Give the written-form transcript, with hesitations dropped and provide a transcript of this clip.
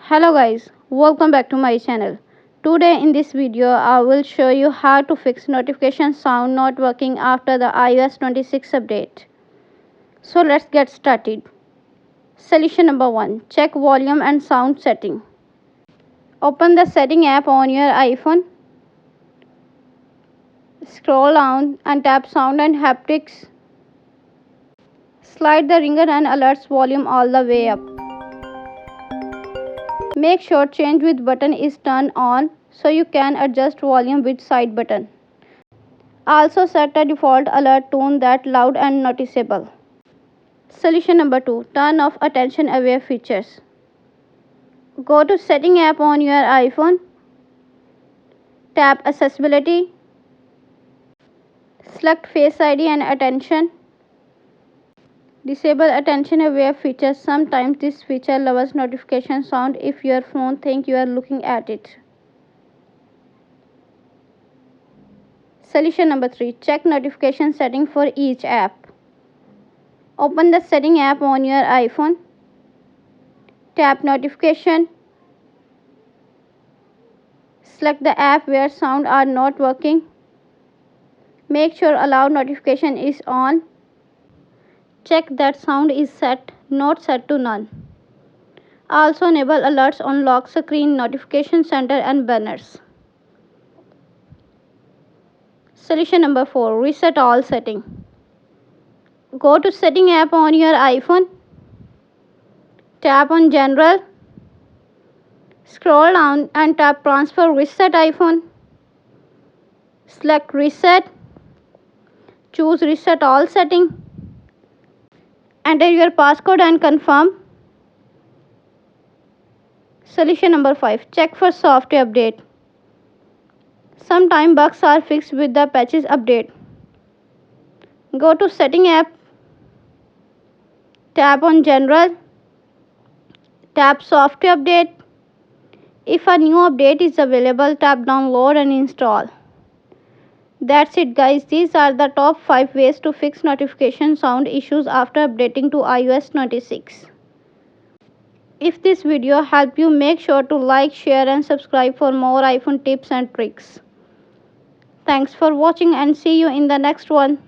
Hello guys, welcome back to my channel. Today in this video I will show you how to fix notification sound not working after the iOS 26 update. So let's get started. Solution number 1. Check volume and sound setting. Open the setting app on your iPhone. Scroll down and tap sound and haptics. Slide the ringer and alerts volume all the way up. Make sure change with button is turned on so you can adjust volume with side button. Also set a default alert tone that loud and noticeable. Solution number 2. Turn off attention aware features. Go to setting app on your iPhone. Tap accessibility. Select face ID and attention. Disable attention aware features. Sometimes this feature lowers notification sound if your phone thinks you are looking at it. Solution number 3. Check notification setting for each app. Open the setting app on your iPhone. Tap notification. Select the app where sound are not working. Make sure allow notification is on. Check that sound is set, not set to none. Also enable alerts on lock screen, notification center and banners. Solution number 4. Reset all setting. Go to setting app on your iPhone. Tap on general. Scroll down and tap transfer reset iPhone. Select reset. Choose reset all setting. Enter your passcode and confirm. Solution number 5. Check for software update. Sometimes bugs are fixed with the patches update. Go to setting app. Tap on general. Tap software update. If a new update is available, tap download and install. That's it guys. These are the top 5 ways to fix notification sound issues after updating to iOS 26. If this video helped you, make sure to like, share and subscribe for more iPhone tips and tricks. Thanks for watching and see you in the next one.